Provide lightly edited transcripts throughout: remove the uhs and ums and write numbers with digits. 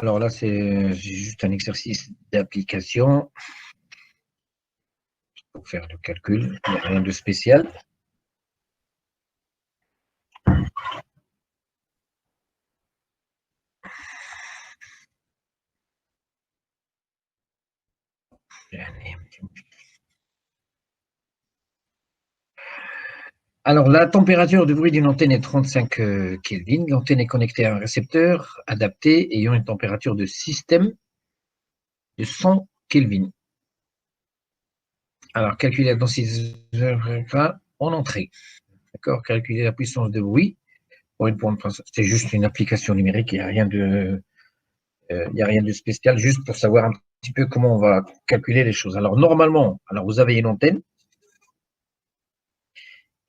Alors là, c'est juste un exercice d'application pour faire le calcul. Il n'y a rien de spécial. Alors, la température de bruit d'une antenne est 35 Kelvin. L'antenne est connectée à un récepteur adapté ayant une température de système de 100 Kelvin. Alors, calculer la densité en entrée. D'accord. Calculer la puissance de bruit pour une bande passante. C'est juste une application numérique. Il n'y a rien de spécial, juste pour savoir un petit peu comment on va calculer les choses. Alors, normalement, vous avez une antenne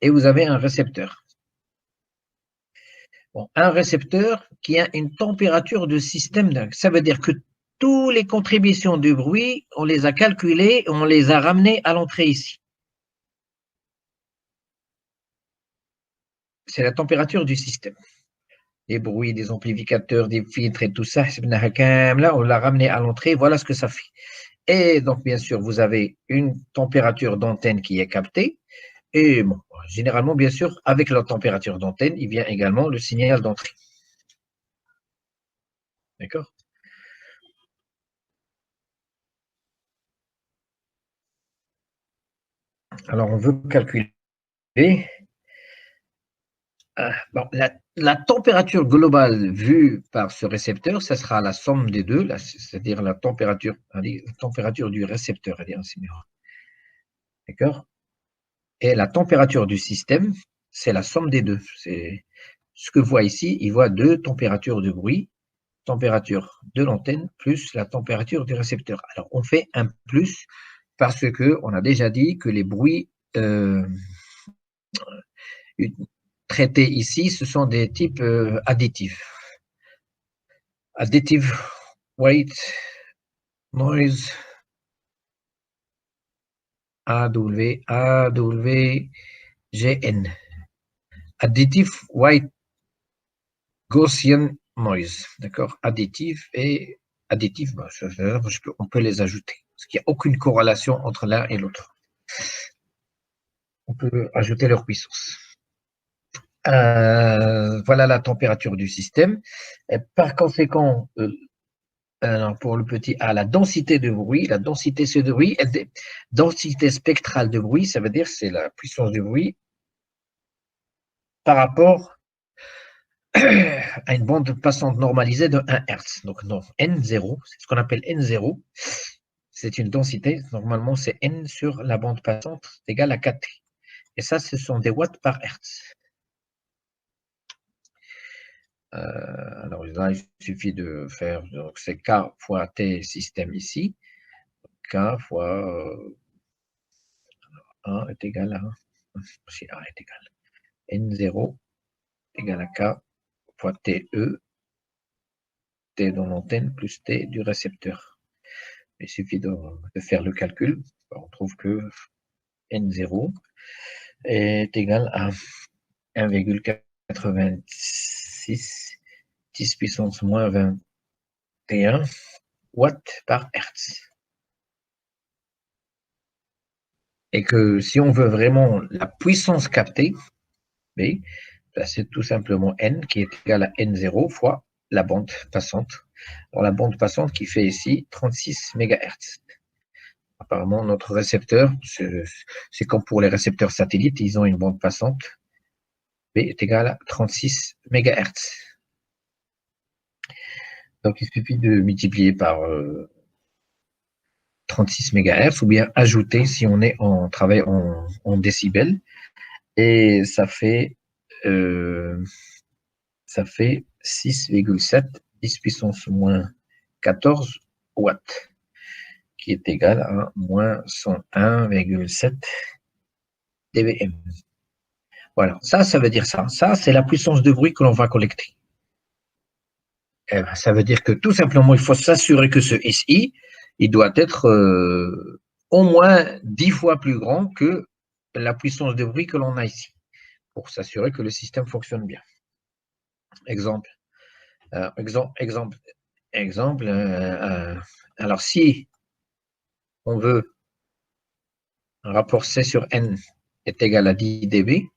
et vous avez un récepteur. Bon, un récepteur qui a une température de système. Ça veut dire que toutes les contributions de bruit, on les a calculées, on les a ramenées à l'entrée ici. C'est la température du système. Les bruits des amplificateurs, des filtres et tout ça, là, on l'a ramené à l'entrée, voilà ce que ça fait. Et donc, bien sûr, vous avez une température d'antenne qui est captée. Et bon, généralement, bien sûr, avec la température d'antenne, il vient également le signal d'entrée. D'accord? Alors, on veut calculer bon, la température globale vue par ce récepteur, ça sera la somme des deux, c'est-à-dire la température du récepteur. D'accord? Et la température du système, c'est la somme des deux. C'est ce que voit ici, il voit deux températures de bruit, température de l'antenne plus la température du récepteur. Alors, on fait un plus parce qu'on a déjà dit que les bruits traités ici, ce sont des types additifs. Additive White Noise, AWGN. Additive White Gaussian Noise. D'accord? Additif et additif, on peut les ajouter. Parce qu'il n'y a aucune corrélation entre l'un et l'autre. On peut ajouter leur puissance. Voilà la température du système. Et par conséquent, alors pour le petit a, la densité de bruit, densité spectrale de bruit, ça veut dire c'est la puissance du bruit par rapport à une bande passante normalisée de 1 Hz. Donc non, N0, c'est ce qu'on appelle N0, c'est une densité, normalement c'est N sur la bande passante égale à 4T. Et ça, ce sont des watts par Hertz. Alors là, il suffit de faire, donc c'est K fois T système ici, K fois 1 est égal à 1, si A est égal à N0 égale à K fois TE, T dans l'antenne plus T du récepteur. Il suffit de faire le calcul, on trouve que N0 est égal à 1,86 10 puissance moins 21 watts par Hertz. Et que si on veut vraiment la puissance captée, ben, c'est tout simplement N qui est égal à N0 fois la bande passante. Alors, la bande passante qui fait ici 36 MHz. Apparemment, notre récepteur, c'est comme pour les récepteurs satellites, ils ont une bande passante B est égale à 36 MHz. Donc, il suffit de multiplier par 36 MHz ou bien ajouter si on est en travail en décibels. Et ça fait 6,7 10 puissance moins 14 watts, qui est égal à moins 101,7 dBm. Voilà, ça veut dire ça. Ça, c'est la puissance de bruit que l'on va collecter. Eh ben, ça veut dire que tout simplement, il faut s'assurer que ce SI, il doit être au moins 10 fois plus grand que la puissance de bruit que l'on a ici, pour s'assurer que le système fonctionne bien. Exemple, exemple, alors si on veut un rapport C sur N est égal à 10 dB,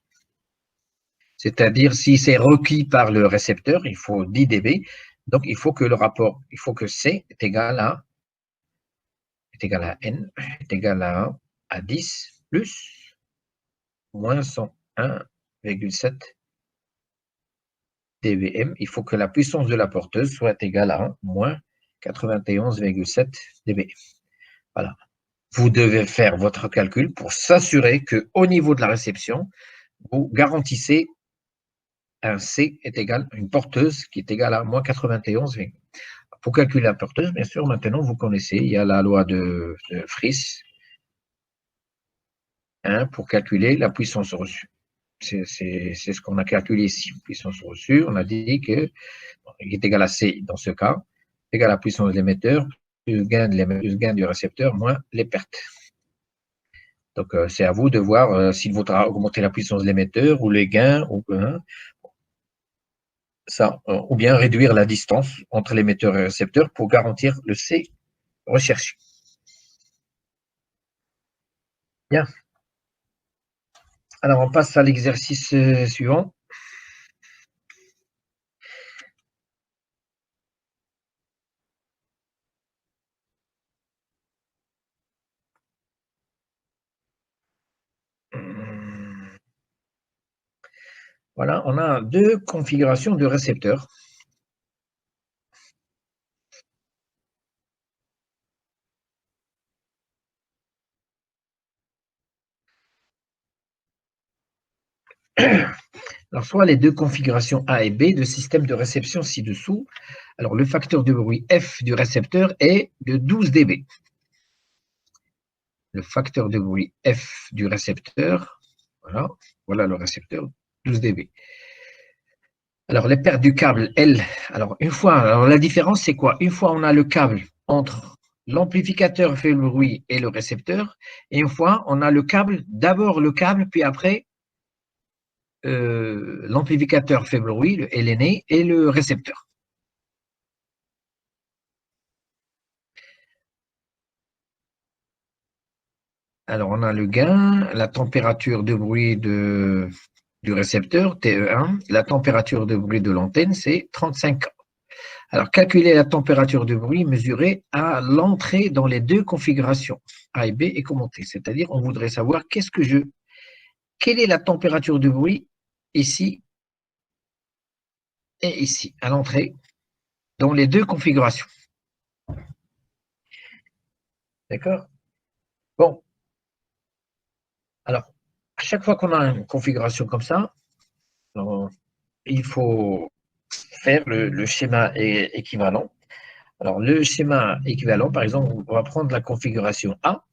c'est-à-dire si c'est requis par le récepteur, il faut 10 dB, donc il faut que C est égal à N, est égal à 10 plus moins 101,7 dBm. Il faut que la puissance de la porteuse soit égale à moins 91,7 dBm. Voilà. Vous devez faire votre calcul pour s'assurer qu'au niveau de la réception, vous garantissez un C est égal à une porteuse qui est égale à moins 91. Pour calculer la porteuse, bien sûr, maintenant vous connaissez, il y a la loi de Friis, hein, pour calculer la puissance reçue. C'est ce qu'on a calculé ici. Puissance reçue, on a dit que est égal à C dans ce cas, égal à la puissance de l'émetteur, plus le gain du récepteur, moins les pertes. Donc, c'est à vous de voir s'il vaudra augmenter la puissance de l'émetteur ou les gains, ou bien réduire la distance entre l'émetteur et le récepteur pour garantir le C recherché. Bien. Alors, on passe à l'exercice suivant. Voilà, on a deux configurations de récepteurs. Alors, soit les deux configurations A et B de système de réception ci-dessous. Alors, le facteur de bruit F du récepteur est de 12 dB. Le facteur de bruit F du récepteur, voilà le récepteur, 12 dB. Alors, les pertes du câble L, alors la différence c'est quoi? Une fois on a le câble entre l'amplificateur fait le bruit et le récepteur, et une fois on a le câble, d'abord le câble, puis après l'amplificateur fait le bruit, le LNA, et le récepteur. Alors, on a le gain, la température de bruit du récepteur, TE1, la température de bruit de l'antenne, c'est 35. Alors, calculer la température de bruit mesurée à l'entrée dans les deux configurations, A et B, et commenter. C'est-à-dire, on voudrait savoir quelle est la température de bruit ici et ici, à l'entrée, dans les deux configurations. D'accord? Bon, alors, à chaque fois qu'on a une configuration comme ça, il faut faire le schéma équivalent. Alors, le schéma équivalent, par exemple, on va prendre la configuration A.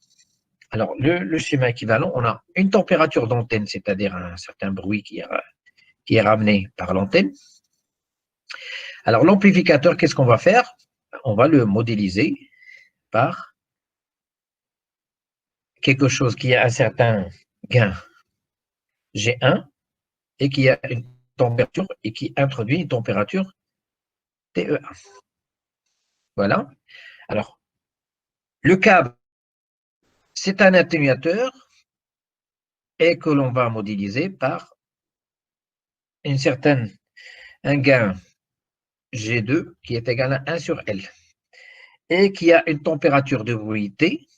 Alors, le schéma équivalent, on a une température d'antenne, c'est-à-dire un certain bruit qui est ramené par l'antenne. Alors, l'amplificateur, qu'est-ce qu'on va faire? On va le modéliser par quelque chose qui a un certain gain G1 et qui a une température et qui introduit une température TE1. Voilà. Alors, le câble, c'est un atténuateur et que l'on va modéliser par un gain G2 qui est égal à 1 sur L et qui a une température de bruit T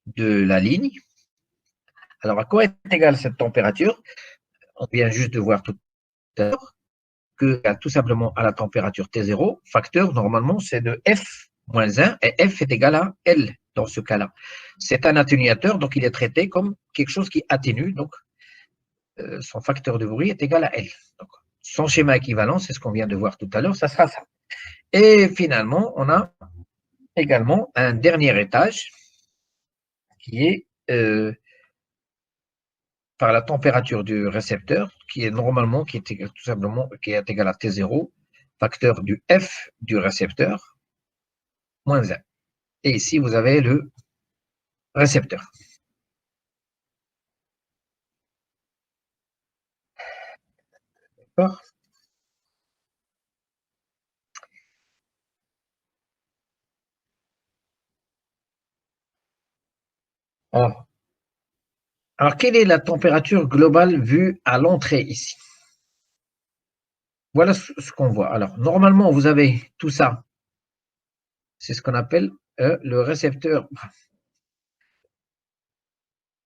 de la ligne. Alors, à quoi est égale cette température? On vient juste de voir tout à l'heure que tout simplement à la température T0, facteur, normalement, c'est de F moins 1 et F est égal à L dans ce cas-là. C'est un atténuateur, donc il est traité comme quelque chose qui atténue, donc son facteur de bruit est égal à L. Donc, son schéma équivalent, c'est ce qu'on vient de voir tout à l'heure, ça sera ça. Et finalement, on a également un dernier étage qui est par la température du récepteur, qui est normalement, qui est tout simplement, qui est égal à T0, facteur du F du récepteur, moins 1. Et ici, vous avez le récepteur. D'accord? Alors, quelle est la température globale vue à l'entrée ici? Voilà ce qu'on voit. Alors, normalement, vous avez tout ça. C'est ce qu'on appelle le récepteur,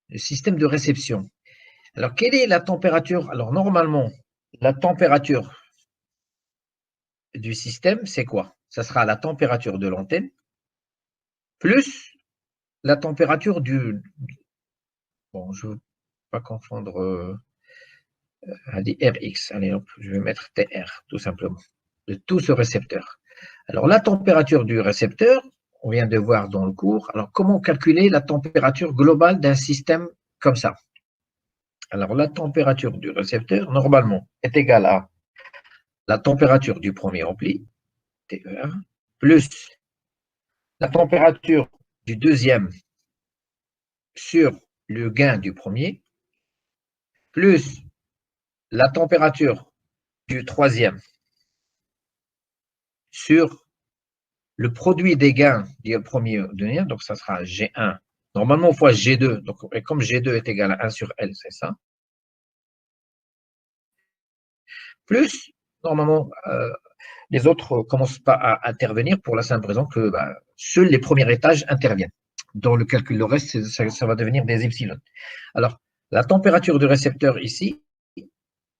le système de réception. Alors, quelle est la température? Alors, normalement, la température du système, c'est quoi? Ça sera la température de l'antenne plus la température du. Bon, je ne veux pas confondre des Rx. Allez, hop, je vais mettre TR, tout simplement, de tout ce récepteur. Alors, la température du récepteur, on vient de voir dans le cours. Alors, comment calculer la température globale d'un système comme ça? Alors, la température du récepteur, normalement, est égale à la température du premier ampli, TE1, plus la température du deuxième sur le gain du premier, plus la température du troisième sur le produit des gains du premier deuxième, donc ça sera G1, normalement fois G2, donc comme G2 est égal à 1 sur L, c'est ça, plus, normalement, les autres ne commencent pas à intervenir pour la simple raison que seuls les premiers étages interviennent. Dans le calcul, le reste, ça va devenir des epsilon. Alors, la température du récepteur ici,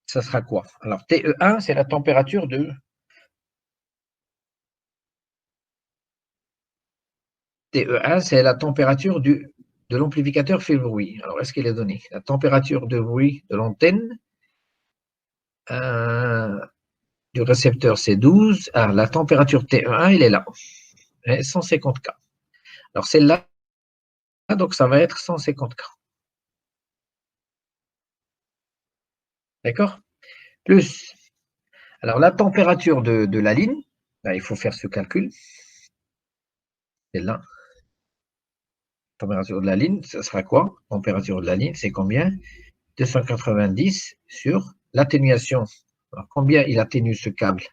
ça sera quoi? Alors, TE1, c'est la température de. TE1, c'est la température de l'amplificateur fait bruit. Alors, est-ce qu'elle est donnée? La température de bruit de l'antenne du récepteur, c'est 12. Alors, la température TE1, elle est là, 150 K. Alors, celle-là, donc ça va être 150 K. D'accord? Plus, alors la température de la ligne, il faut faire ce calcul. Celle-là, température de la ligne, ça sera quoi? Température de la ligne, c'est combien? 290 sur l'atténuation. Alors, combien il atténue ce câble?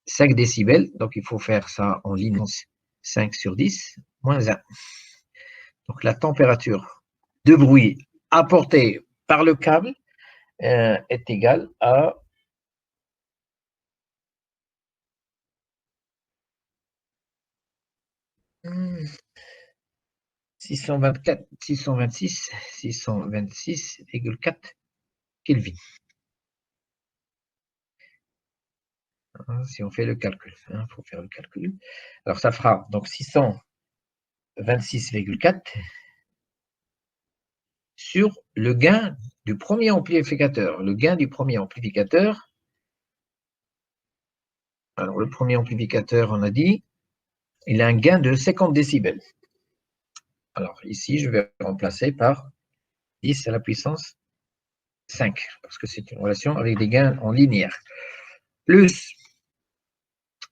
5 décibels, donc il faut faire ça en ligne 5 sur 10, moins 1. Donc la température de bruit apportée par le câble est égale à 624, 626, 626,4 Kelvin. Si on fait le calcul, il faut faire le calcul. Alors ça fera donc 626,4 sur le gain du premier amplificateur. Le gain du premier amplificateur, alors le premier amplificateur, on a dit, il a un gain de 50 décibels. Alors ici, je vais remplacer par 10 à la puissance 5, parce que c'est une relation avec des gains en linéaire. Plus,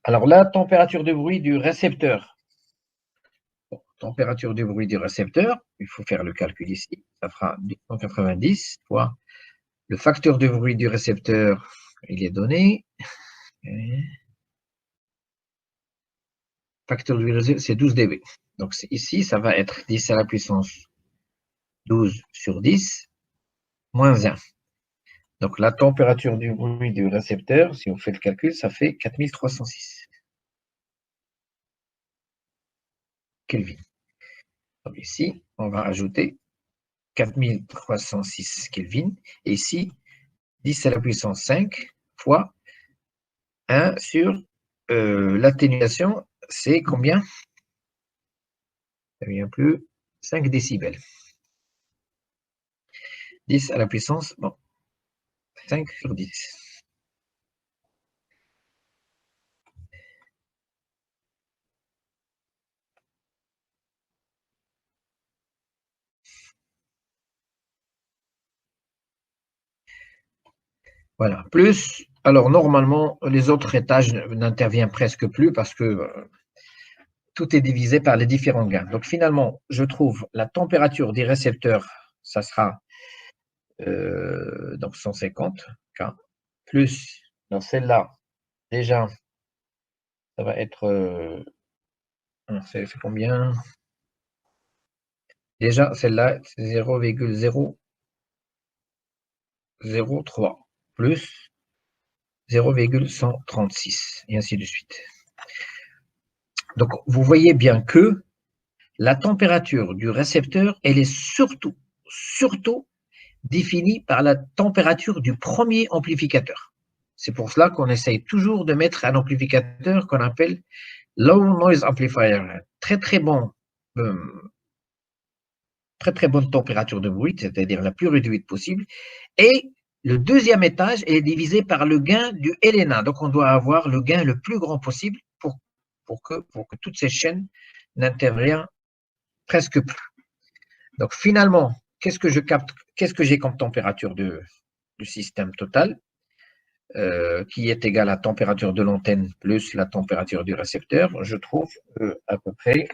alors la température de bruit du récepteur. Bon, température de bruit du récepteur, il faut faire le calcul ici, ça fera 290 fois le facteur de bruit du récepteur, il est donné. Facteur de bruit, c'est 12 dB. Donc ici, ça va être 10 à la puissance 12 sur 10, moins 1. Donc la température du bruit du récepteur, si on fait le calcul, ça fait 4306 Kelvin. Donc ici, on va ajouter 4306 Kelvin. Et ici, 10 à la puissance 5 fois 1 sur l'atténuation, c'est combien? Ça ne vient plus, 5 décibels. 10 à la puissance, bon, 5 sur 10. Voilà. Plus, alors normalement, les autres étages n'interviennent presque plus parce que tout est divisé par les différents gains. Donc finalement, je trouve la température des récepteurs, ça sera donc 150 K, plus dans celle-là, déjà, ça va être Ça fait combien? Déjà, celle-là, c'est 0,003 plus 0,136, et ainsi de suite. Donc, vous voyez bien que la température du récepteur, elle est surtout définie par la température du premier amplificateur. C'est pour cela qu'on essaye toujours de mettre un amplificateur qu'on appelle low noise amplifier, euh, très bonne température de bruit, c'est-à-dire la plus réduite possible. Et le deuxième étage est divisé par le gain du LNA. Donc on doit avoir le gain le plus grand possible pour que toutes ces chaînes n'interviennent presque plus. Donc finalement, qu'est-ce que je capte, qu'est-ce que j'ai comme température du système total, qui est égale à la température de l'antenne plus la température du récepteur? Je trouve à peu près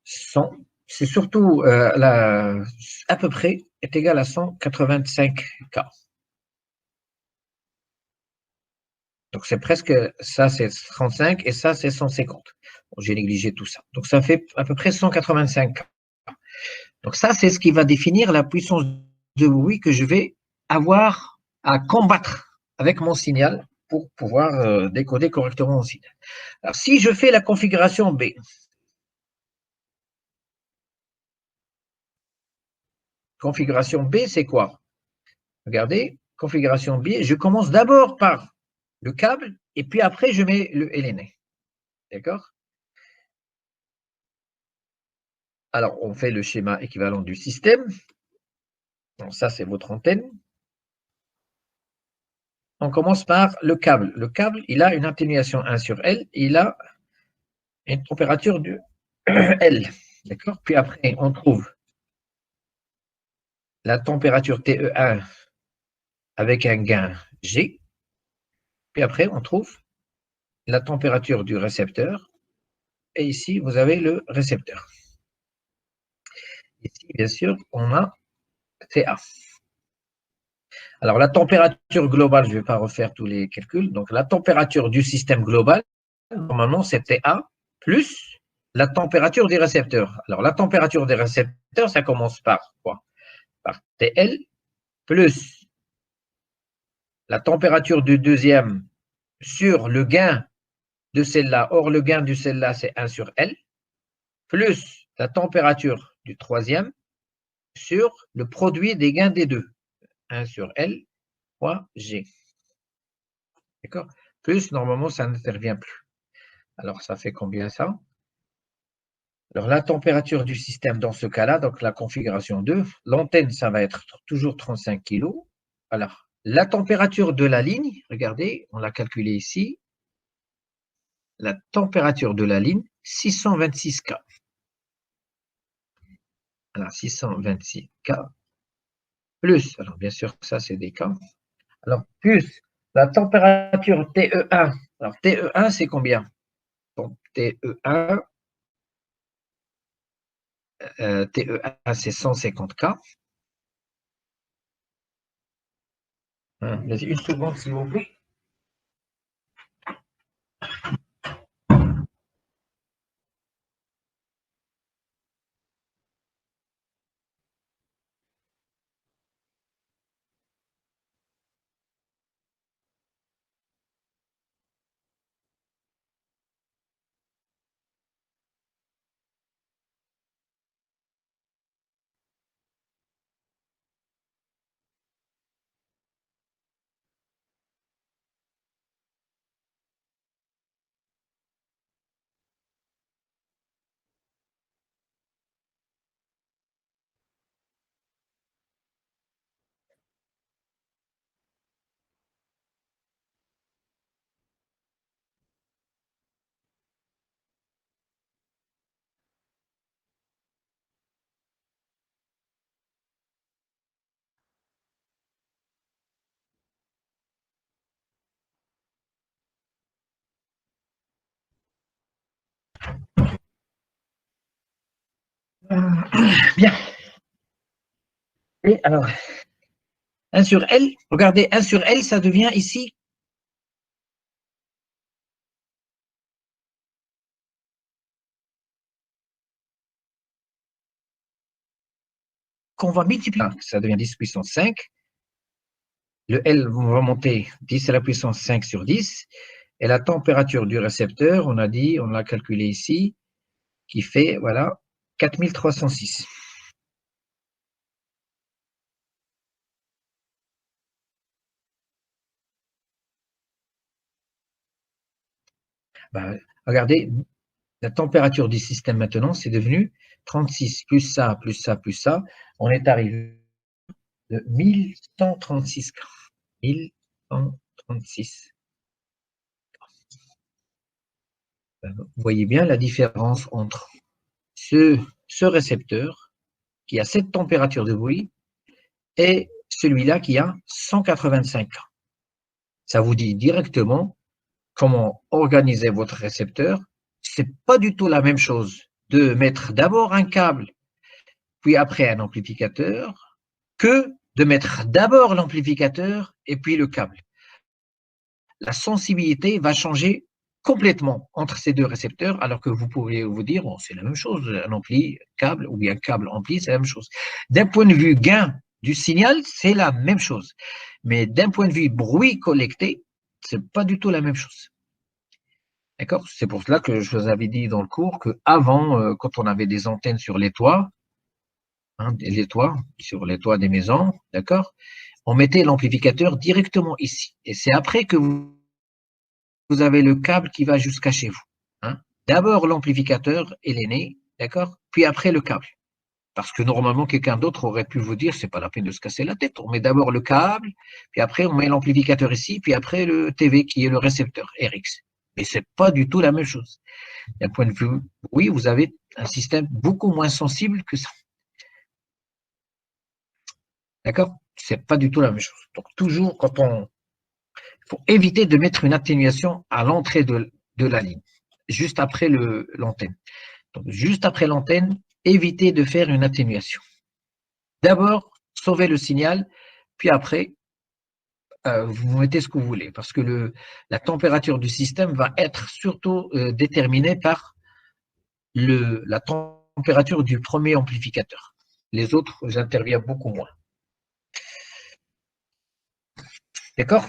100. C'est surtout à peu près est égal à 185 K. Donc c'est presque, ça c'est 35 et ça c'est 150. Bon, j'ai négligé tout ça. Donc ça fait à peu près 185 K. Donc ça c'est ce qui va définir la puissance de bruit que je vais avoir à combattre avec mon signal pour pouvoir décoder correctement mon signal. Alors si je fais la configuration B, configuration B c'est quoi? Regardez, configuration B, je commence d'abord par le câble et puis après je mets le LNA. D'accord? Alors on fait le schéma équivalent du système. Donc ça c'est votre antenne. On commence par le câble. Le câble, il a une atténuation 1 sur L, il a une température de L. D'accord? Puis après, on trouve la température TE1 avec un gain G. Puis après, on trouve la température du récepteur. Et ici, vous avez le récepteur. Ici, bien sûr, on a TA. Alors, la température globale, je ne vais pas refaire tous les calculs. Donc, la température du système global, normalement, c'est TA plus la température des récepteurs. Alors, la température des récepteurs, ça commence par quoi? Par TL plus la température du deuxième sur le gain de celle-là. Or, le gain de celle-là, c'est 1 sur L, plus la température du troisième sur le produit des gains des deux. 1 sur L fois G. D'accord? Plus, normalement, ça n'intervient plus. Alors, ça fait combien ça? Alors, la température du système dans ce cas-là, donc la configuration 2, l'antenne, ça va être toujours 35 kg. Alors, la température de la ligne, regardez, on l'a calculé ici, la température de la ligne, 626 K. Alors, 626 K plus, alors bien sûr, ça c'est des K, alors plus la température TE1. Alors, TE1, c'est combien? Donc, TE1, c'est 150 K. Une seconde, s'il vous plaît. Bien. Et alors, 1 sur L, regardez, 1 sur L, ça devient ici qu'on va multiplier. Ça devient 10 puissance 5. Le L va monter 10 à la puissance 5 sur 10. Et la température du récepteur, on a dit, on l'a calculé ici, qui fait, voilà, 4306. Ben, regardez, la température du système maintenant, c'est devenu 36, plus ça, plus ça, plus ça. On est arrivé de 1136 grammes. 1136. Vous voyez bien la différence entre ce récepteur qui a cette température de bruit et celui-là qui a 185 grammes. Ça vous dit directement comment organiser votre récepteur. C'est pas du tout la même chose de mettre d'abord un câble, puis après un amplificateur, que de mettre d'abord l'amplificateur et puis le câble. La sensibilité va changer complètement entre ces deux récepteurs, alors que vous pourriez vous dire, bon, c'est la même chose, un ampli câble ou bien câble ampli, c'est la même chose. D'un point de vue gain du signal, c'est la même chose. Mais d'un point de vue bruit collecté, c'est pas du tout la même chose. D'accord? C'est pour cela que je vous avais dit dans le cours qu'avant, quand on avait des antennes sur les toits, sur les toits des maisons, d'accord, on mettait l'amplificateur directement ici. Et c'est après que vous avez le câble qui va jusqu'à chez vous. Hein. D'abord l'amplificateur et l'aîné, d'accord, puis après le câble. Parce que normalement, quelqu'un d'autre aurait pu vous dire, c'est pas la peine de se casser la tête. On met d'abord le câble, puis après on met l'amplificateur ici, puis après le TV qui est le récepteur RX. Mais c'est pas du tout la même chose. D'un point de vue, oui, vous avez un système beaucoup moins sensible que ça. D'accord? C'est pas du tout la même chose. Donc toujours faut éviter de mettre une atténuation à l'entrée de la ligne, juste après l'antenne. Donc juste après l'antenne, évitez de faire une atténuation. D'abord, sauvez le signal, puis après, vous mettez ce que vous voulez, parce que la température du système va être surtout déterminée par la température du premier amplificateur. Les autres, j'interviens beaucoup moins. D'accord?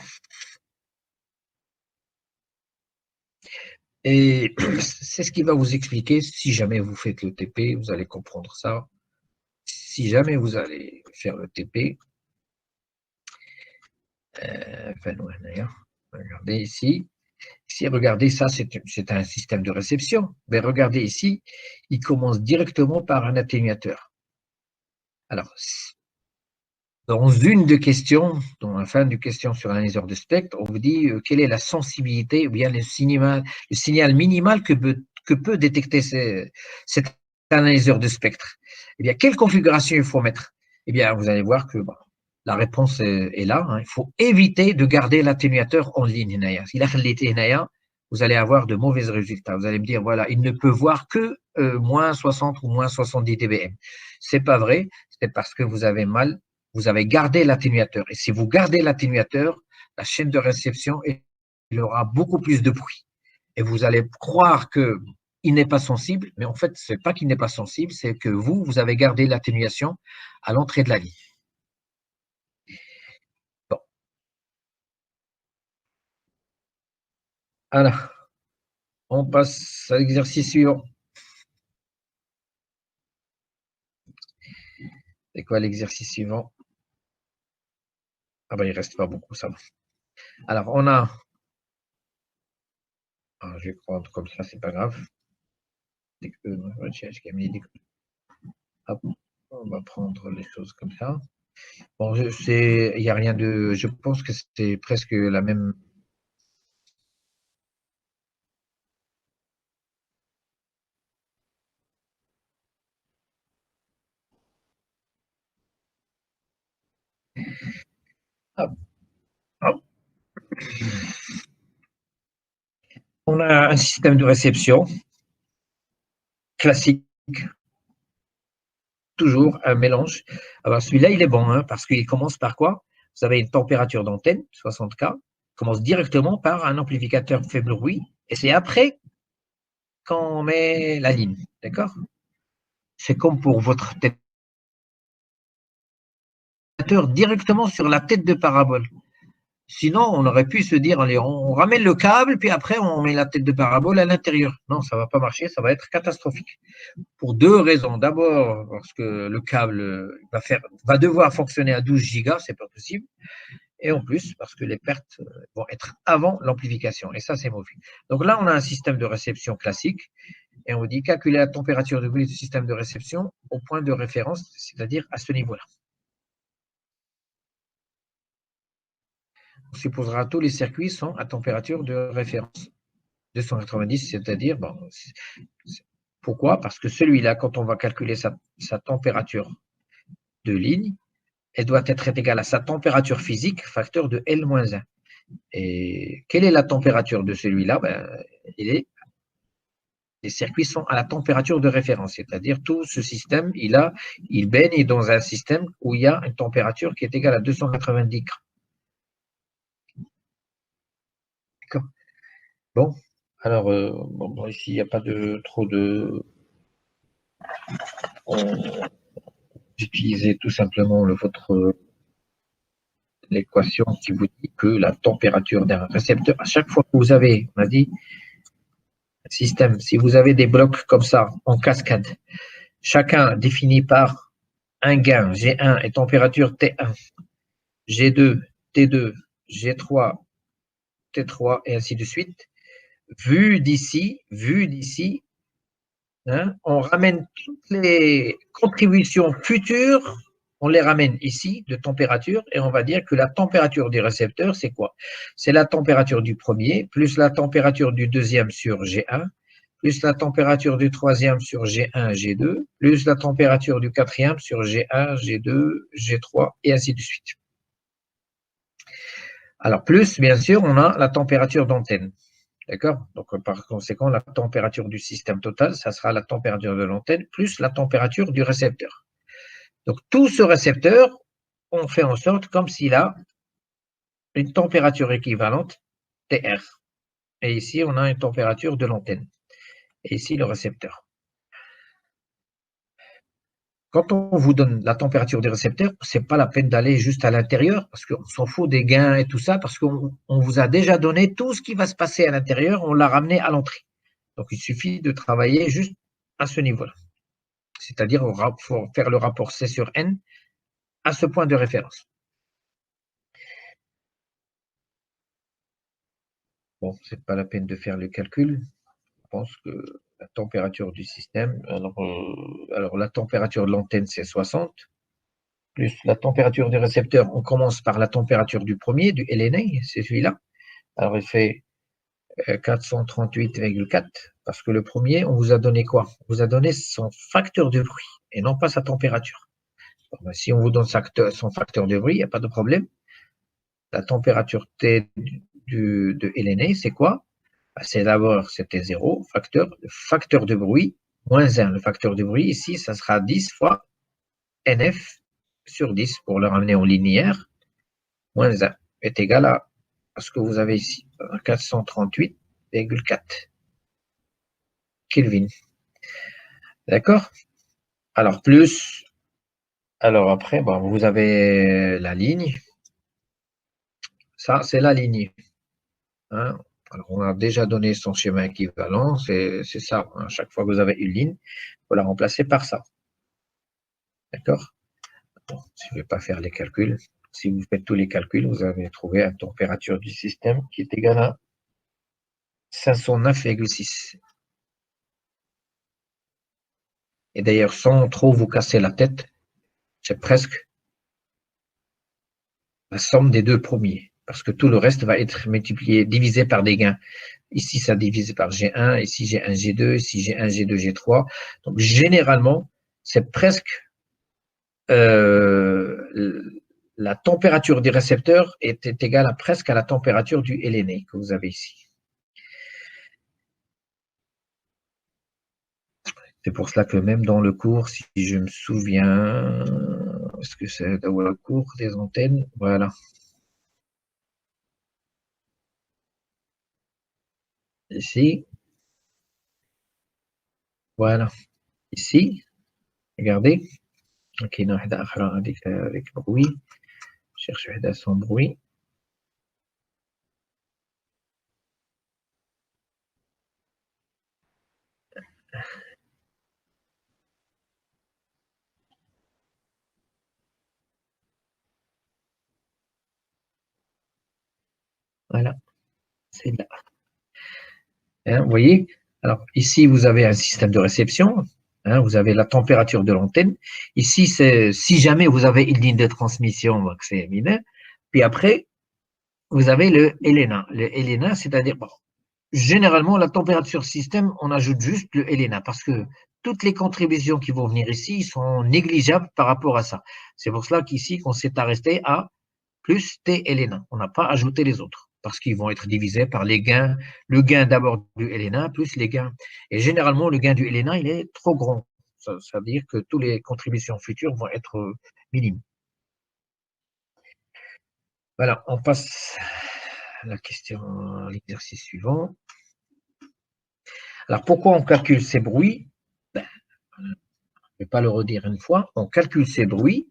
Et c'est ce qui va vous expliquer, si jamais vous faites le TP, vous allez comprendre ça. Si jamais vous allez faire le TP, regardez ici. Ici, regardez, ça, c'est un système de réception. Mais regardez ici, il commence directement par un atténuateur. Alors, dans une des questions, dans la fin de question sur l'analyseur de spectre, on vous dit quelle est la sensibilité ou bien le signal minimal que peut détecter cet analyseur de spectre. Eh bien, quelle configuration il faut mettre? Eh bien, vous allez voir que la réponse est là. Hein. Il faut éviter de garder l'atténuateur en ligne. Si vous allez avoir de mauvais résultats. Vous allez me dire, voilà, il ne peut voir que moins 60 ou moins 70 dBm. C'est pas vrai, c'est parce que vous avez gardé l'atténuateur. Et si vous gardez l'atténuateur, la chaîne de réception, il aura beaucoup plus de bruit. Et vous allez croire qu'il n'est pas sensible, mais en fait, c'est pas qu'il n'est pas sensible, c'est que vous avez gardé l'atténuation à l'entrée de la ligne. Bon. Alors, on passe à l'exercice suivant. C'est quoi l'exercice suivant? Ah ben, il ne reste pas beaucoup, ça va. Alors, on a... Alors, je vais prendre comme ça, c'est pas grave. Hop, on va prendre les choses comme ça. Bon, il n'y a rien de... Je pense que c'est presque la même... Hop, hop. On a un système de réception classique, toujours un mélange. Alors celui-là, il est bon, hein, parce qu'il commence par quoi? Vous avez une température d'antenne, 60 K, commence directement par un amplificateur faible bruit, et c'est après qu'on met la ligne, d'accord? C'est comme pour votre directement sur la tête de parabole. Sinon, on aurait pu se dire, allez, on ramène le câble, puis après, on met la tête de parabole à l'intérieur. Non, ça ne va pas marcher, ça va être catastrophique. Pour deux raisons. D'abord, parce que le câble va devoir fonctionner à 12 gigas, c'est pas possible. Et en plus, parce que les pertes vont être avant l'amplification. Et ça, c'est mauvais. Donc là, on a un système de réception classique. Et on dit calculer la température de bruit du système de réception au point de référence, c'est-à-dire à ce niveau-là. On supposera que tous les circuits sont à température de référence 290, c'est-à-dire, bon, pourquoi? Parce que celui-là, quand on va calculer sa température de ligne, elle doit être égale à sa température physique, facteur de L-1. Et quelle est la température de celui-là? Les circuits sont à la température de référence, c'est-à-dire tout ce système, il baigne dans un système où il y a une température qui est égale à 290 grammes. D'accord. Bon, alors, ici, il n'y a pas trop de... J'utilisais tout simplement l'équation qui vous dit que la température d'un récepteur, à chaque fois que vous avez, on a dit, un système, si vous avez des blocs comme ça, en cascade, chacun défini par un gain, G1 et température T1, G2, T2, G3, T3, et ainsi de suite, vu d'ici, hein, on ramène toutes les contributions futures, on les ramène ici de température et on va dire que la température du récepteur, c'est quoi? C'est la température du premier, plus la température du deuxième sur G1, plus la température du troisième sur G1, G2, plus la température du quatrième sur G1, G2, G3, et ainsi de suite. Alors, plus, bien sûr, on a la température d'antenne. D'accord? Donc, par conséquent, la température du système total, ça sera la température de l'antenne plus la température du récepteur. Donc, tout ce récepteur, on fait en sorte comme s'il a une température équivalente, TR. Et ici, on a une température de l'antenne. Et ici, le récepteur. Quand on vous donne la température des récepteurs, ce n'est pas la peine d'aller juste à l'intérieur, parce qu'on s'en fout des gains et tout ça, parce qu'on vous a déjà donné tout ce qui va se passer à l'intérieur, on l'a ramené à l'entrée. Donc, il suffit de travailler juste à ce niveau-là. C'est-à-dire, il faut faire le rapport C sur N à ce point de référence. Bon, ce n'est pas la peine de faire le calcul. Je pense que la température du système, alors la température de l'antenne, c'est 60, plus la température du récepteur, on commence par la température du premier, du LNA, c'est celui-là. Alors, il fait 438,4, parce que le premier, on vous a donné quoi? On vous a donné son facteur de bruit, et non pas sa température. Bon, si on vous donne son facteur de bruit, il n'y a pas de problème. La température T de LNA, c'est quoi? C'est d'abord, c'était 0, le facteur de bruit, moins 1. Le facteur de bruit, ici, ça sera 10 fois NF sur 10 pour le ramener en linéaire, moins 1 est égal à ce que vous avez ici, 438,4 Kelvin. D'accord? Alors, plus, alors après, vous avez la ligne. Ça, c'est la ligne. Hein? Alors, on a déjà donné son schéma équivalent, c'est ça. À chaque fois que vous avez une ligne, il faut la remplacer par ça. D'accord? Bon, je ne vais pas faire les calculs. Si vous faites tous les calculs, vous allez trouver la température du système qui est égale à 509,6. Et d'ailleurs, sans trop vous casser la tête, c'est presque la somme des deux premiers. Parce que tout le reste va être multiplié, divisé par des gains. Ici, ça divise par G1, ici G1, G2, ici G1, G2, G3. Donc, généralement, c'est presque la température du récepteur est égale à presque à la température du LNA que vous avez ici. C'est pour cela que même dans le cours, si je me souviens, est-ce que c'est dans le cours des antennes? Voilà. Ici. Voilà. Ici. Regardez. كاينه واحده اخرى avec bruit. Cherche واحده sans bruit. Voilà, c'est là. Hein, vous voyez? Alors, ici, vous avez un système de réception. Hein, vous avez la température de l'antenne. Ici, c'est si jamais vous avez une ligne de transmission, donc c'est mineur. Puis après, vous avez le Helena. Le Helena, c'est-à-dire, bon, généralement, la température système, on ajoute juste le Helena parce que toutes les contributions qui vont venir ici sont négligeables par rapport à ça. C'est pour cela qu'ici, on s'est arrêté à plus T Helena. On n'a pas ajouté les autres parce qu'ils vont être divisés par les gains. Le gain d'abord du Helena plus les gains. Et généralement, le gain du Helena, il est trop grand. Ça veut dire que toutes les contributions futures vont être minimes. Voilà, on passe à la question, l'exercice suivant. Alors, pourquoi on calcule ces bruits? Ben, je ne vais pas le redire une fois. On calcule ces bruits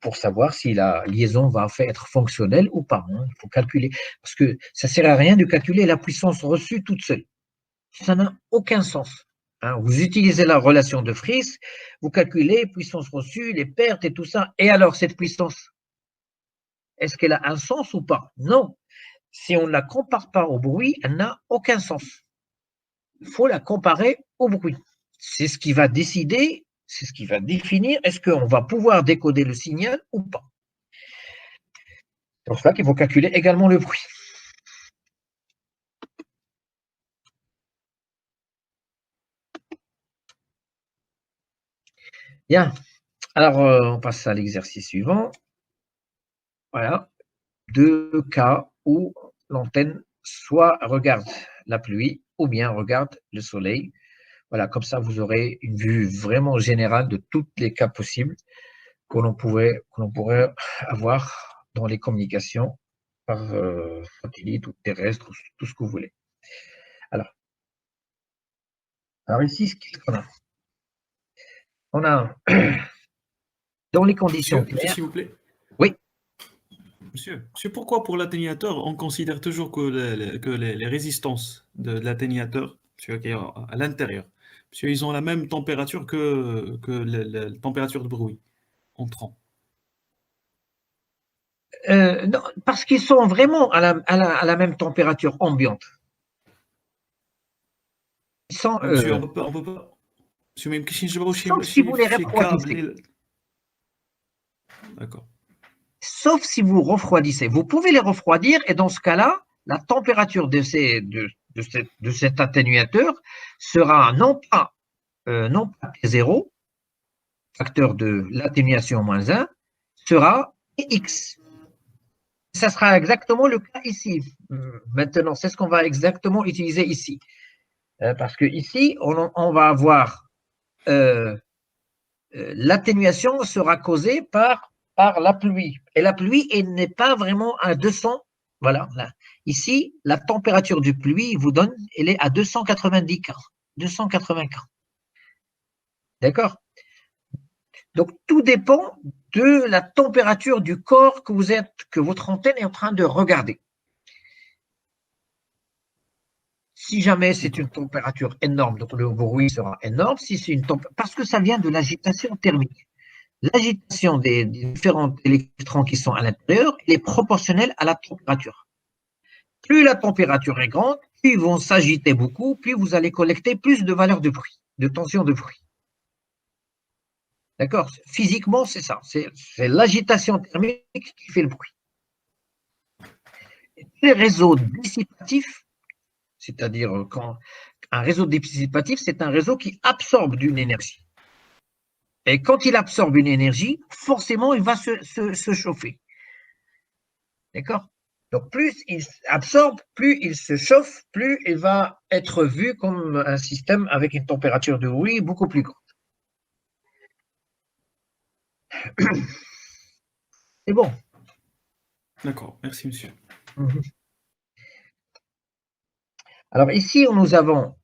pour savoir si la liaison va être fonctionnelle ou pas. Hein. Il faut calculer. Parce que ça ne sert à rien de calculer la puissance reçue toute seule. Ça n'a aucun sens. Hein. Vous utilisez la relation de Friis, vous calculez puissance reçue, les pertes et tout ça. Et alors, cette puissance, est-ce qu'elle a un sens ou pas? Non. Si on ne la compare pas au bruit, elle n'a aucun sens. Il faut la comparer au bruit. C'est ce qui va décider, c'est ce qui va définir est-ce qu'on va pouvoir décoder le signal ou pas. C'est pour ça qu'il faut calculer également le bruit. Bien. Alors, on passe à l'exercice suivant. Voilà. Deux cas où l'antenne soit regarde la pluie ou bien regarde le soleil. Voilà, comme ça, vous aurez une vue vraiment générale de tous les cas possibles que l'on pourrait avoir dans les communications par satellite ou terrestre, ou tout ce que vous voulez. Alors ici, qu'est-ce qu'on a? On a dans les conditions Monsieur, claires. s'il vous plaît. Oui. Monsieur, pourquoi pour l'atténuateur, on considère toujours que les résistances de l'atténuateur, monsieur, qui est à l'intérieur, monsieur, ils ont la même température que la température de bruit entrant. Non, parce qu'ils sont vraiment à la même température ambiante. Ils sont, Monsieur, on peut pas. Monsieur, même sauf si vous les chez câble. refroidissez. D'accord. Sauf si vous refroidissez. Vous pouvez les refroidir et dans ce cas-là, la température de cet atténuateur sera non pas T0, facteur de l'atténuation moins 1, sera X. Ça sera exactement le cas ici. Maintenant, c'est ce qu'on va exactement utiliser ici. Parce que ici, on va avoir l'atténuation sera causée par la pluie. Et la pluie n'est pas vraiment à 200. Voilà. Là. Ici, la température de pluie vous donne, elle est à 290 K. 280 K. D'accord? Donc, tout dépend de la température du corps que votre antenne est en train de regarder. Si jamais c'est une température énorme, donc le bruit sera énorme. Si c'est parce que ça vient de l'agitation thermique. L'agitation des différents électrons qui sont à l'intérieur est proportionnelle à la température. Plus la température est grande, plus ils vont s'agiter beaucoup, plus vous allez collecter plus de valeur de bruit, de tension de bruit. D'accord? Physiquement, c'est ça. C'est l'agitation thermique qui fait le bruit. Les réseaux dissipatifs, c'est-à-dire quand un réseau dissipatif, c'est un réseau qui absorbe d'une énergie. Et quand il absorbe une énergie, forcément, il va se chauffer. D'accord? Donc, plus il absorbe, plus il se chauffe, plus il va être vu comme un système avec une température de bruit beaucoup plus grande. C'est bon. D'accord, merci monsieur. Alors ici, nous avons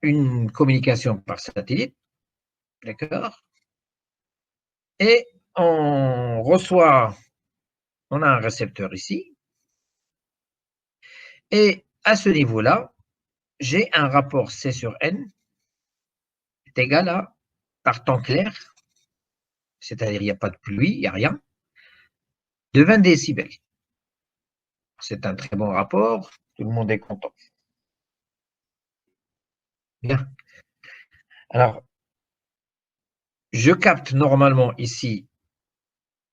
une communication par satellite, d'accord? Et on reçoit, on a un récepteur ici. Et à ce niveau-là, j'ai un rapport C sur N est égal à, par temps clair, c'est-à-dire il n'y a pas de pluie, il n'y a rien, de 20 décibels. C'est un très bon rapport, tout le monde est content. Bien. Alors, je capte normalement ici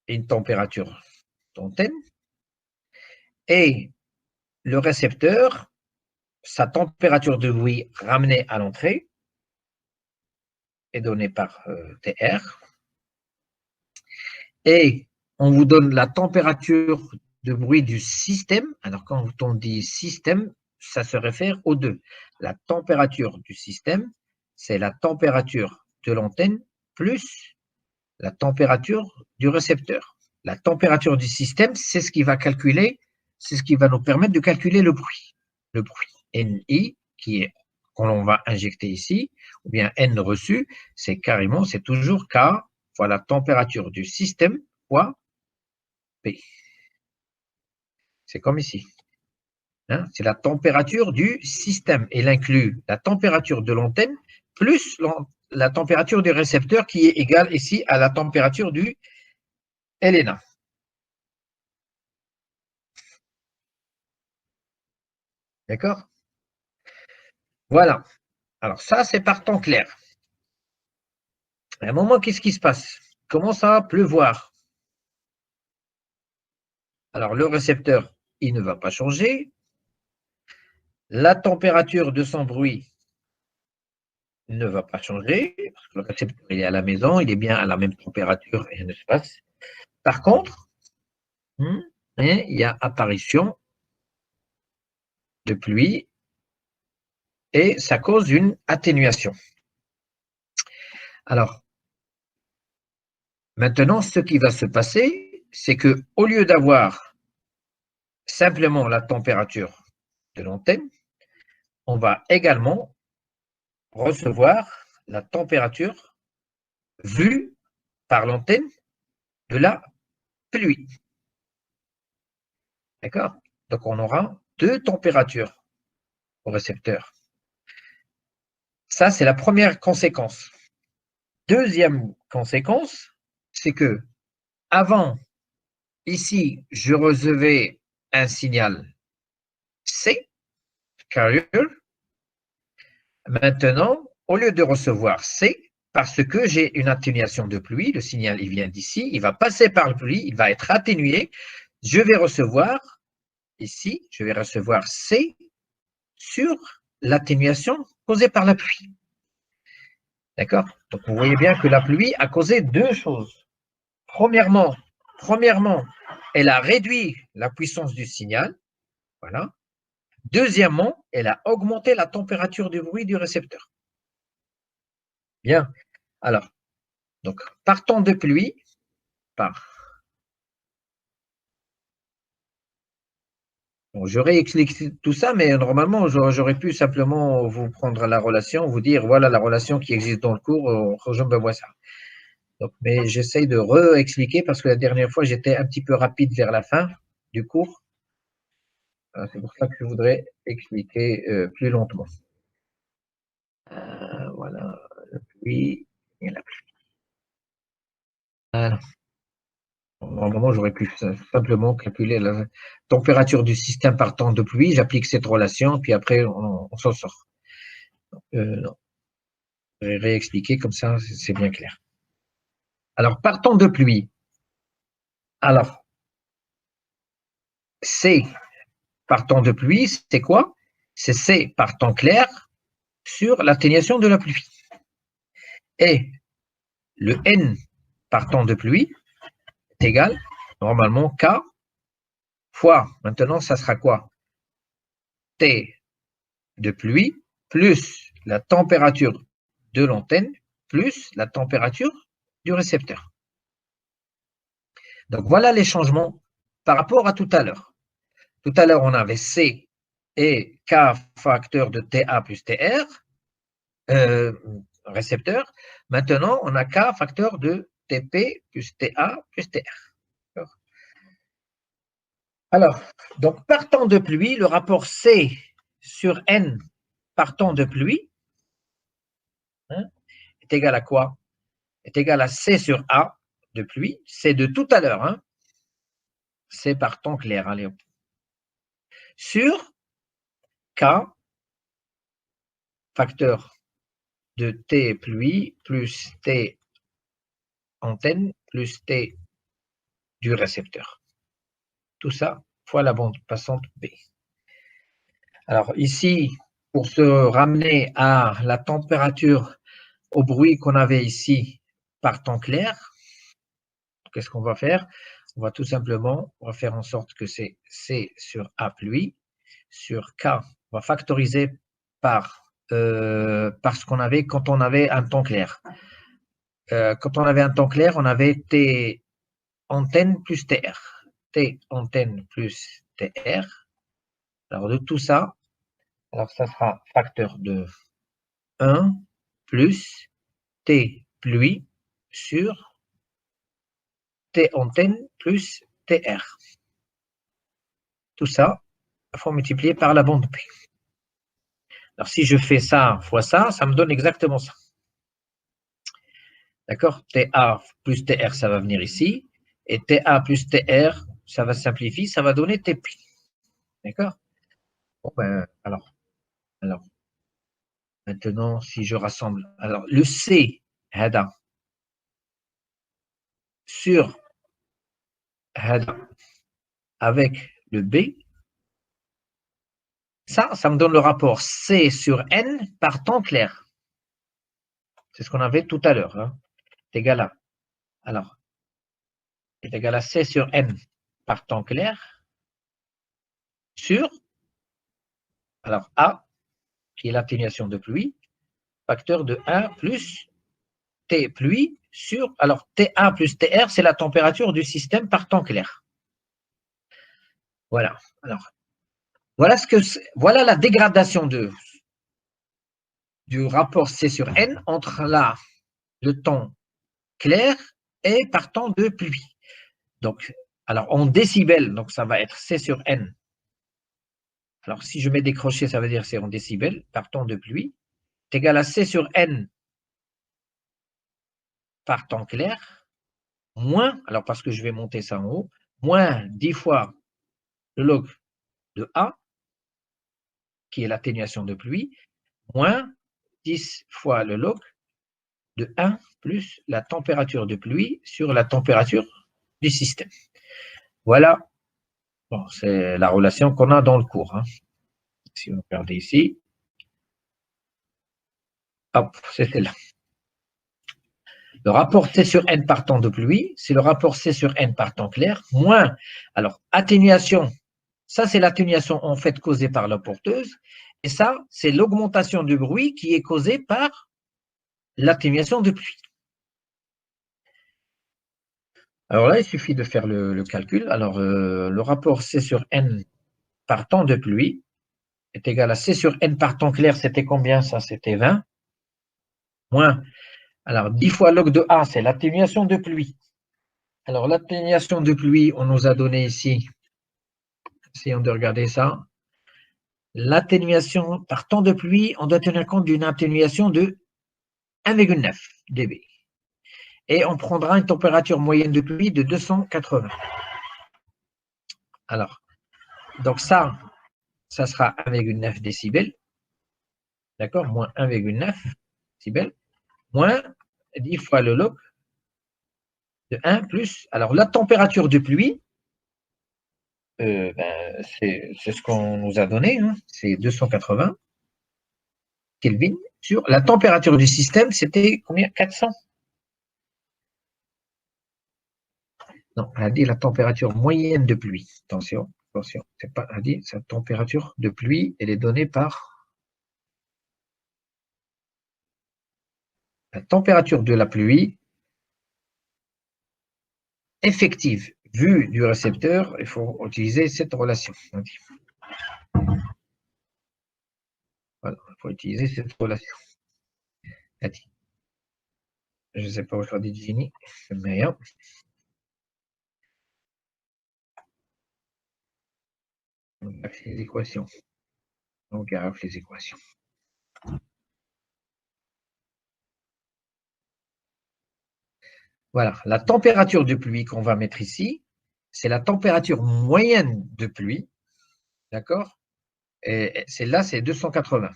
une température d'antenne et le récepteur, sa température de bruit ramenée à l'entrée est donnée par TR. Et on vous donne la température de bruit du système. Alors, quand on dit système, ça se réfère aux deux. La température du système, c'est la température de l'antenne plus la température du récepteur. La température du système, c'est ce qui va calculer, c'est ce qui va nous permettre de calculer le bruit. Le bruit NI, qui est, qu'on l'on va injecter ici, ou bien N reçu, c'est carrément, c'est toujours K fois la température du système fois P. C'est comme ici. Hein, c'est la température du système. Elle inclut la température de l'antenne plus la température du récepteur qui est égale ici à la température du LNA. D'accord? Voilà. Alors ça, c'est par temps clair. À un moment, qu'est-ce qui se passe? Il commence à pleuvoir. Alors le récepteur, il ne va pas changer. La température de son bruit ne va pas changer, parce que le récepteur il est à la maison, il est bien à la même température, rien ne se passe. Par contre, il y a apparition de pluie et ça cause une atténuation. Alors, maintenant, ce qui va se passer, c'est que au lieu d'avoir simplement la température de l'antenne, on va également recevoir la température vue par l'antenne de la pluie. D'accord? Donc, on aura deux températures au récepteur. Ça, c'est la première conséquence. Deuxième conséquence, c'est que avant, ici, je recevais un signal C, carrier. Maintenant, au lieu de recevoir C, parce que j'ai une atténuation de pluie, le signal il vient d'ici, il va passer par la pluie, il va être atténué, je vais recevoir ici, je vais recevoir C sur l'atténuation causée par la pluie. D'accord? Donc vous voyez bien que la pluie a causé deux choses. Premièrement, elle a réduit la puissance du signal. Voilà. Deuxièmement, elle a augmenté la température du bruit du récepteur. Bien. Alors, donc, par temps de pluie, bon, je réexplique tout ça, mais normalement, j'aurais pu simplement vous prendre la relation, vous dire, voilà la relation qui existe dans le cours, je me vois ça. Donc, mais j'essaye de réexpliquer parce que la dernière fois, j'étais un petit peu rapide vers la fin du cours. C'est pour ça que je voudrais expliquer plus lentement. Voilà, la pluie et la pluie. Voilà. Normalement, j'aurais pu simplement calculer la température du système par temps de pluie, j'applique cette relation, puis après, on s'en sort. Non, je vais réexpliquer, comme ça, c'est bien clair. Alors, par temps de pluie, alors, C par temps de pluie, c'est quoi? C'est C par temps clair sur l'atténuation de la pluie. Et le N par temps de pluie est égal, normalement, K fois, maintenant, ça sera quoi? T de pluie plus la température de l'antenne plus la température du récepteur. Donc, voilà les changements par rapport à tout à l'heure. Tout à l'heure, on avait C et K facteur de TA plus TR, récepteur. Maintenant, on a K facteur de TP plus TA plus TR. Alors, donc partant de pluie, le rapport C sur N partant de pluie est égal à quoi? Est égal à C sur A de pluie. C'est de tout à l'heure. Hein? C par temps clair. Allez, sur K, facteur de T pluie plus T antenne plus T du récepteur. Tout ça fois la bande passante B. Alors ici, pour se ramener à la température, au bruit qu'on avait ici par temps clair, qu'est-ce qu'on va faire? On va tout simplement, on va faire en sorte que c'est C sur A pluie, sur K, on va factoriser par ce qu'on avait quand on avait un temps clair. Quand on avait un temps clair, on avait T antenne plus TR. T antenne plus TR. Alors de tout ça, alors ça sera facteur de 1 plus T pluie sur T antenne plus TR. Tout ça, il faut multiplier par la bande P. Alors si je fais ça fois ça, ça me donne exactement ça. D'accord? TA plus TR, ça va venir ici. Et TA plus TR, ça va simplifier, ça va donner TP. D'accord? Bon, ben, alors, maintenant, si je rassemble, alors le C, Hada, sur Hada, avec le B, ça me donne le rapport C sur N par temps clair. C'est ce qu'on avait tout à l'heure. Hein. C'est égal à, alors, est égal à C sur N par temps clair sur, alors A, qui est l'atténuation de pluie, facteur de 1 plus T pluie sur, alors TA plus TR, c'est la température du système par temps clair. Voilà. Alors, voilà la dégradation du rapport C sur N entre le temps clair et par temps de pluie. Donc, alors en décibels, donc ça va être C sur N. Alors, si je mets des crochets, ça veut dire c'est en décibels par temps de pluie. C'est égal à C sur N par temps clair, moins, alors parce que je vais monter ça en haut, moins 10 fois le log de A, qui est l'atténuation de pluie, moins 10 fois le log de 1 plus la température de pluie sur la température du système. Voilà, bon, c'est la relation qu'on a dans le cours. Hein. Si vous regardez ici, hop, c'est celle-là. Le rapport C sur N par temps de pluie, c'est le rapport C sur N par temps clair, moins, alors, atténuation, ça c'est l'atténuation en fait causée par la porteuse, et ça, c'est l'augmentation du bruit qui est causée par l'atténuation de pluie. Alors là, il suffit de faire le calcul. Alors, le rapport C sur N par temps de pluie est égal à C sur N par temps clair, c'était combien ça? C'était 20. Moins, alors 10 fois log de A, c'est l'atténuation de pluie. Alors, l'atténuation de pluie, on nous a donné ici, essayons de regarder ça. L'atténuation par temps de pluie, on doit tenir compte d'une atténuation de 1,9 dB. Et on prendra une température moyenne de pluie de 280. Alors, donc ça sera 1,9 décibels. D'accord? Moins 1,9 décibels. Moins 10 fois le log de 1 plus. Alors, la température de pluie, c'est ce qu'on nous a donné. Hein, c'est 280 Kelvin sur la température du système, c'était combien? 400. Non, elle a dit la température moyenne de pluie. Attention, attention. C'est pas, elle a dit sa température de pluie, elle est donnée par la température de la pluie effective. Vue du récepteur, il faut utiliser cette relation. Voilà, il faut utiliser cette relation. Elle dit. Je ne sais pas aujourd'hui, Gini, mais rien. On regarde les équations. On regarde les équations. Voilà, la température de pluie qu'on va mettre ici, c'est la température moyenne de pluie, d'accord? Et celle-là, c'est 280.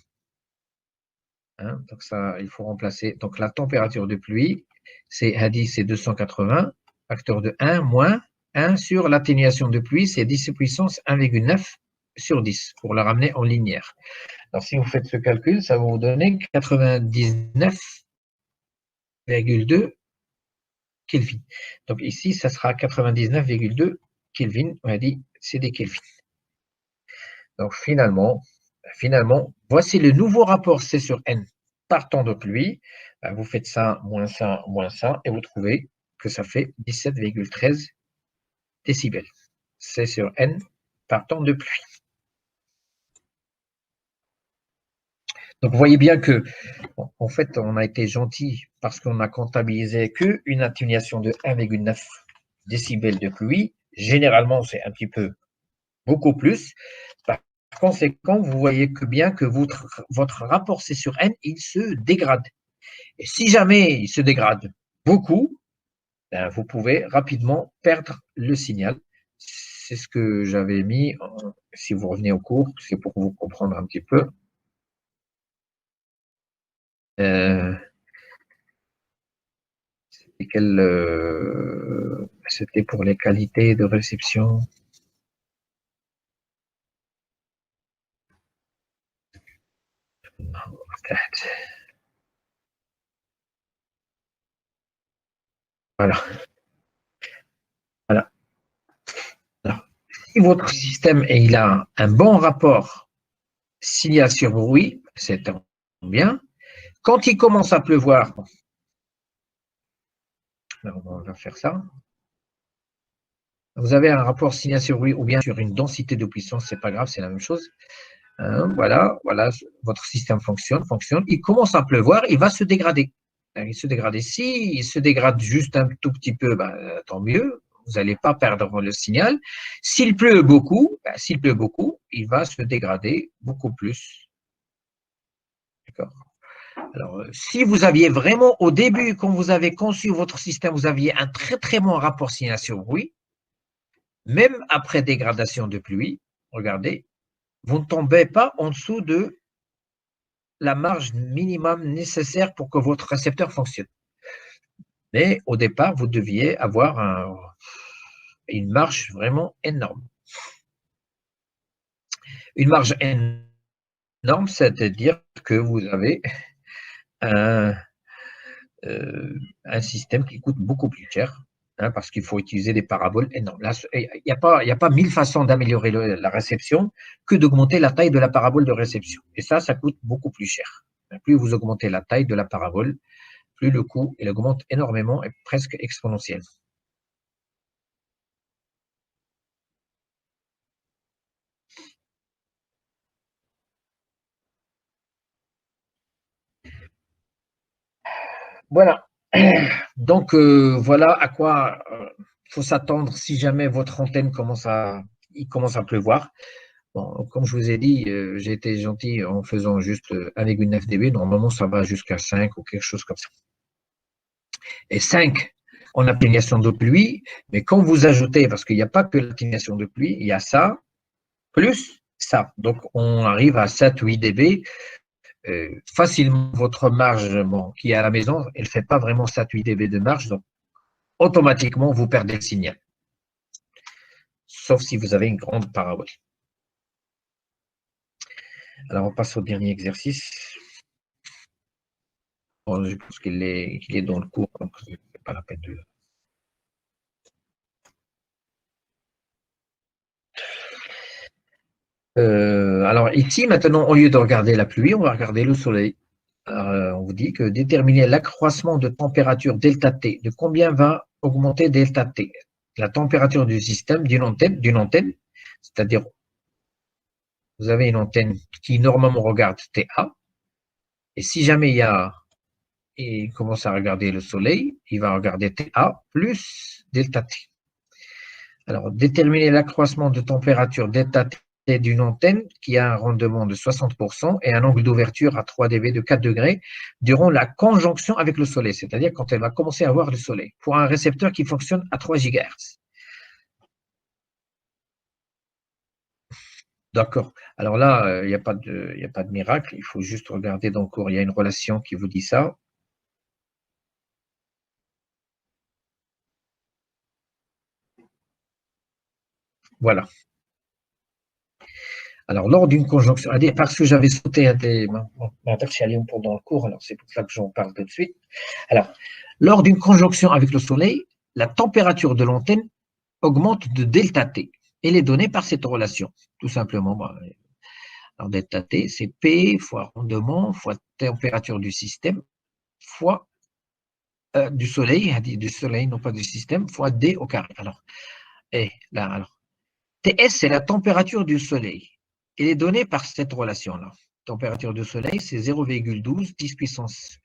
Hein, donc ça, il faut remplacer. Donc la température de pluie, c'est 280, facteur de 1 moins 1 sur l'atténuation de pluie, c'est 10 puissance 1,9 sur 10 pour la ramener en linéaire. Alors si vous faites ce calcul, ça va vous donner 99,2 Kelvin. Donc ici, ça sera 99,2 Kelvin. On a dit c'est des Kelvin. Donc finalement, voici le nouveau rapport C sur N par temps de pluie. Vous faites ça, moins ça, et vous trouvez que ça fait 17,13 décibels. C sur N par temps de pluie. Donc vous voyez bien que, en fait, on a été gentil parce qu'on a comptabilisé qu'une atténuation de 1,9 décibels de pluie. Généralement, c'est un petit peu beaucoup plus. Par conséquent, vous voyez que bien que votre rapport C sur N, il se dégrade. Et si jamais il se dégrade beaucoup, ben vous pouvez rapidement perdre le signal. C'est ce que j'avais mis, si vous revenez au cours, c'est pour vous comprendre un petit peu. C'était pour les qualités de réception. Voilà. Voilà. Alors, si votre système il a un bon rapport signal sur bruit, c'est bien. Quand il commence à pleuvoir, alors on va faire ça. Vous avez un rapport signal sur bruit ou bien sur une densité de puissance, c'est pas grave, c'est la même chose. Voilà, votre système fonctionne. Il commence à pleuvoir, il va se dégrader. Il se dégrade. Si il se dégrade juste un tout petit peu, ben, tant mieux. Vous n'allez pas perdre le signal. S'il pleut beaucoup, il va se dégrader beaucoup plus. D'accord. Alors, si vous aviez vraiment, au début, quand vous avez conçu votre système, vous aviez un très très bon rapport signal sur bruit, même après dégradation de pluie, regardez, vous ne tombez pas en dessous de la marge minimum nécessaire pour que votre récepteur fonctionne. Mais au départ, vous deviez avoir une marge vraiment énorme. Une marge énorme, c'est-à-dire que vous avez un système qui coûte beaucoup plus cher, hein, parce qu'il faut utiliser des paraboles énormes. Là, il n'y a pas 1000 façons d'améliorer la réception que d'augmenter la taille de la parabole de réception. Et ça coûte beaucoup plus cher. Plus vous augmentez la taille de la parabole, plus le coût il augmente énormément et presque exponentiel. Voilà. Donc, voilà à quoi il faut s'attendre si jamais votre antenne commence à pleuvoir. Bon, comme je vous ai dit, j'ai été gentil en faisant juste 1,9 dB. Normalement, ça va jusqu'à 5 ou quelque chose comme ça. Et 5 en atténuation de pluie, mais quand vous ajoutez, parce qu'il n'y a pas que l'atténuation de pluie, il y a ça, plus ça. Donc, on arrive à 7-8 dB. Facilement, votre marge qui est à la maison, elle ne fait pas vraiment 7-8 dB de marge, donc automatiquement, vous perdez le signal. Sauf si vous avez une grande parabole. Alors, on passe au dernier exercice. Bon, je pense qu'il est dans le cours, donc ce n'est pas la peine de... Alors ici, maintenant, au lieu de regarder la pluie, on va regarder le soleil. Alors, on vous dit que déterminer l'accroissement de température delta T. De combien va augmenter delta T? La température du système d'une antenne, c'est-à-dire vous avez une antenne qui normalement regarde TA, et si jamais il y a il commence à regarder le soleil, il va regarder TA plus delta T. Alors, déterminer l'accroissement de température delta T d'une antenne qui a un rendement de 60% et un angle d'ouverture à 3 dB de 4 degrés durant la conjonction avec le soleil, c'est-à-dire quand elle va commencer à voir le soleil, pour un récepteur qui fonctionne à 3 GHz. D'accord. Alors là, il n'y a pas de miracle. Il faut juste regarder dans le cours. Il y a une relation qui vous dit ça. Voilà. Alors, lors d'une conjonction, parce que j'avais sauté ma partielle pendant le cours, alors c'est pour ça que j'en parle tout de suite. Alors, lors d'une conjonction avec le soleil, la température de l'antenne augmente de delta T. Elle est donnée par cette relation, tout simplement. Alors, delta T, c'est P fois rendement fois température du système fois du soleil, non pas du système, fois D au carré. Alors, TS, c'est la température du soleil. Elle est donnée par cette relation-là. Température du soleil, c'est 0,12 10 puissance